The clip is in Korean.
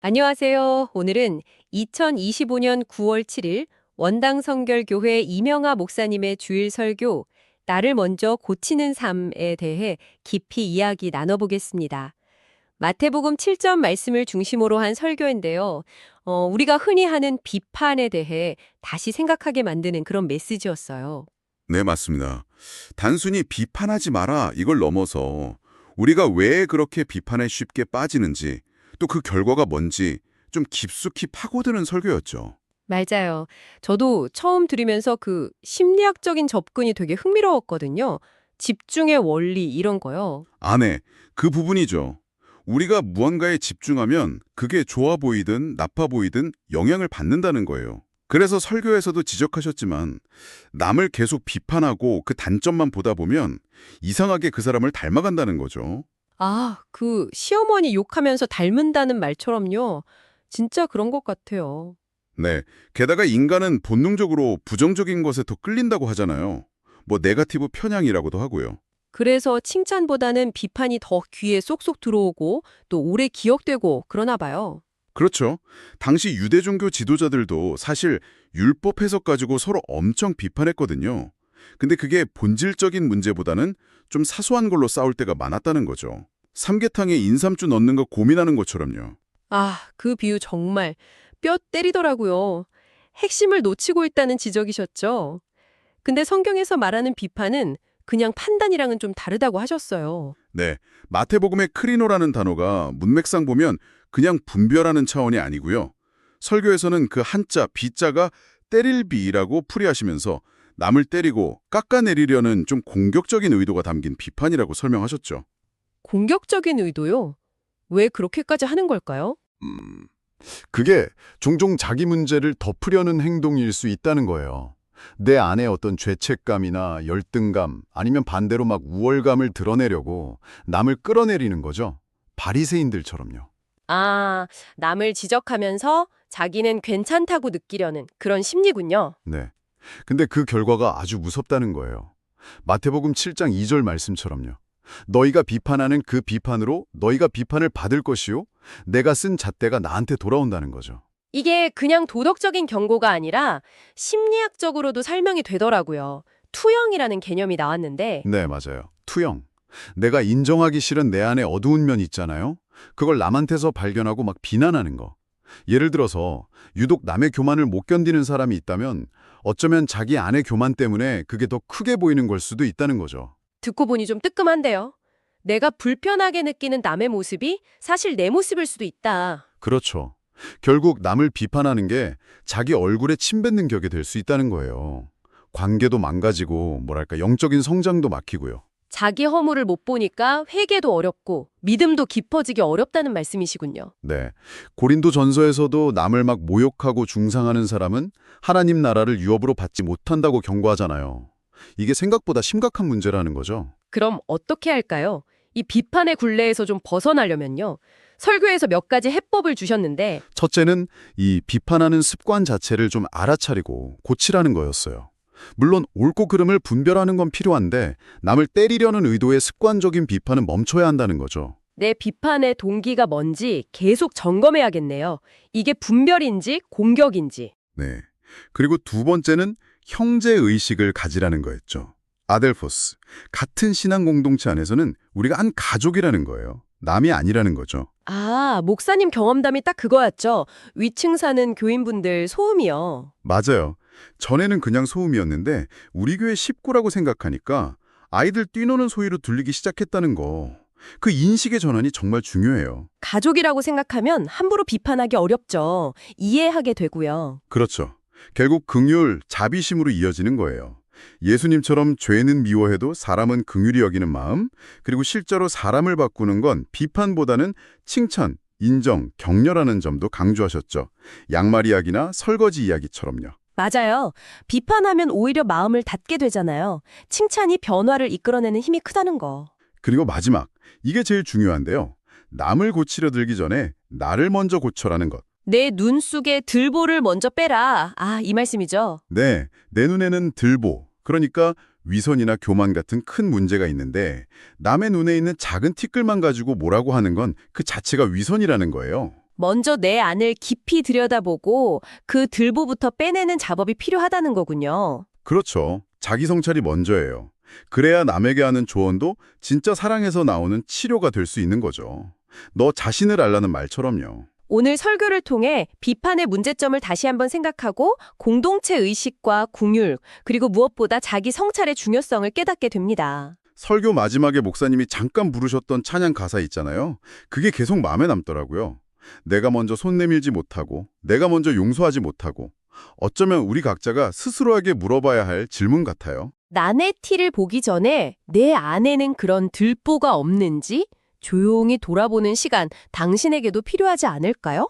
안녕하세요. 오늘은 2025년 9월 7일 원당 성결교회 이명하 목사님의 주일 설교 나를 먼저 고치는 삶에 대해 깊이 이야기 나눠보겠습니다. 마태복음 7점 말씀을 중심으로 한 설교인데요. 우리가 흔히 하는 비판에 대해 다시 생각하게 만드는 그런 메시지였어요. 네, 맞습니다. 단순히 비판하지 마라 이걸 넘어서 우리가 왜 그렇게 비판에 쉽게 빠지는지 또 그 결과가 뭔지 좀 깊숙이 파고드는 설교였죠. 맞아요. 저도 처음 들으면서 그 심리학적인 접근이 되게 흥미로웠거든요. 집중의 원리 이런 거요. 네, 그 부분이죠. 우리가 무언가에 집중하면 그게 좋아 보이든 나빠 보이든 영향을 받는다는 거예요. 그래서 설교에서도 지적하셨지만 남을 계속 비판하고 그 단점만 보다 보면 이상하게 그 사람을 닮아간다는 거죠. 아, 그 시어머니 욕하면서 닮은다는 말처럼요. 진짜 그런 것 같아요. 네, 게다가 인간은 본능적으로 부정적인 것에 더 끌린다고 하잖아요. 뭐 네거티브 편향이라고도 하고요. 그래서 칭찬보다는 비판이 더 귀에 쏙쏙 들어오고 또 오래 기억되고 그러나 봐요. 그렇죠. 당시 유대 종교 지도자들도 사실 율법 해석 가지고 서로 엄청 비판했거든요. 근데 그게 본질적인 문제보다는 좀 사소한 걸로 싸울 때가 많았다는 거죠. 삼계탕에 인삼주 넣는 거 고민하는 것처럼요. 아, 그 비유 정말 뼈 때리더라고요. 핵심을 놓치고 있다는 지적이셨죠. 근데 성경에서 말하는 비판은 그냥 판단이랑은 좀 다르다고 하셨어요. 네, 마태복음의 크리노라는 단어가 문맥상 보면 그냥 분별하는 차원이 아니고요. 설교에서는 그 한자, 비자가 때릴 비라고 풀이하시면서 남을 때리고 깎아내리려는 좀 공격적인 의도가 담긴 비판이라고 설명하셨죠. 공격적인 의도요? 왜 그렇게까지 하는 걸까요? 음, 그게 종종 자기 문제를 덮으려는 행동일 수 있다는 거예요. 내 안에 어떤 죄책감이나 열등감 아니면 반대로 막 우월감을 드러내려고 남을 끌어내리는 거죠. 바리새인들처럼요. 아, 남을 지적하면서 자기는 괜찮다고 느끼려는 그런 심리군요. 네. 근데 그 결과가 아주 무섭다는 거예요. 마태복음 7장 2절 말씀처럼요. 너희가 비판하는 그 비판으로 너희가 비판을 받을 것이요. 내가 쓴 잣대가 나한테 돌아온다는 거죠. 이게 그냥 도덕적인 경고가 아니라 심리학적으로도 설명이 되더라고요. 투영이라는 개념이 나왔는데, 네, 맞아요. 투영. 내가 인정하기 싫은 내 안에 어두운 면 있잖아요. 그걸 남한테서 발견하고 막 비난하는 거. 예를 들어서 유독 남의 교만을 못 견디는 사람이 있다면 어쩌면 자기 안의 교만 때문에 그게 더 크게 보이는 걸 수도 있다는 거죠. 듣고 보니 좀 뜨끔한데요. 내가 불편하게 느끼는 남의 모습이 사실 내 모습일 수도 있다. 그렇죠. 결국 남을 비판하는 게 자기 얼굴에 침 뱉는 격이 될 수 있다는 거예요. 관계도 망가지고 뭐랄까 영적인 성장도 막히고요. 자기 허물을 못 보니까 회개도 어렵고 믿음도 깊어지기 어렵다는 말씀이시군요. 네. 고린도 전서에서도 남을 막 모욕하고 중상하는 사람은 하나님 나라를 유업으로 받지 못한다고 경고하잖아요. 이게 생각보다 심각한 문제라는 거죠. 그럼 어떻게 할까요? 이 비판의 굴레에서 좀 벗어나려면요. 설교에서 몇 가지 해법을 주셨는데 첫째는 이 비판하는 습관 자체를 좀 알아차리고 고치라는 거였어요. 물론 옳고 그름을 분별하는 건 필요한데 남을 때리려는 의도의 습관적인 비판은 멈춰야 한다는 거죠. 내 비판의 동기가 뭔지 계속 점검해야겠네요. 이게 분별인지 공격인지. 네. 그리고 두 번째는 형제의식을 가지라는 거였죠. 아델포스. 같은 신앙 공동체 안에서는 우리가 한 가족이라는 거예요. 남이 아니라는 거죠. 아, 목사님 경험담이 딱 그거였죠. 위층 사는 교인분들 소음이요. 맞아요. 전에는 그냥 소음이었는데 우리 교회 식구라고 생각하니까 아이들 뛰노는 소리로 들리기 시작했다는 거. 그 인식의 전환이 정말 중요해요. 가족이라고 생각하면 함부로 비판하기 어렵죠. 이해하게 되고요. 그렇죠. 결국 긍휼, 자비심으로 이어지는 거예요. 예수님처럼 죄는 미워해도 사람은 긍휼히 여기는 마음, 그리고 실제로 사람을 바꾸는 건 비판보다는 칭찬, 인정, 격려라는 점도 강조하셨죠. 양말 이야기나 설거지 이야기처럼요. 맞아요. 비판하면 오히려 마음을 닫게 되잖아요. 칭찬이 변화를 이끌어내는 힘이 크다는 거. 그리고 마지막, 이게 제일 중요한데요. 남을 고치려 들기 전에 나를 먼저 고쳐라는 것. 내 눈 속에 들보를 먼저 빼라. 아, 이 말씀이죠. 네, 내 눈에는 들보, 그러니까 위선이나 교만 같은 큰 문제가 있는데 남의 눈에 있는 작은 티끌만 가지고 뭐라고 하는 건 그 자체가 위선이라는 거예요. 먼저 내 안을 깊이 들여다보고 그 들보부터 빼내는 작업이 필요하다는 거군요. 그렇죠. 자기 성찰이 먼저예요. 그래야 남에게 하는 조언도 진짜 사랑에서 나오는 치료가 될 수 있는 거죠. 너 자신을 알라는 말처럼요. 오늘 설교를 통해 비판의 문제점을 다시 한번 생각하고 공동체 의식과 긍휼, 그리고 무엇보다 자기 성찰의 중요성을 깨닫게 됩니다. 설교 마지막에 목사님이 잠깐 부르셨던 찬양 가사 있잖아요. 그게 계속 마음에 남더라고요. 내가 먼저 손 내밀지 못하고, 내가 먼저 용서하지 못하고, 어쩌면 우리 각자가 스스로에게 물어봐야 할 질문 같아요. 남의 티를 보기 전에 내 안에는 그런 들보가 없는지 조용히 돌아보는 시간 당신에게도 필요하지 않을까요?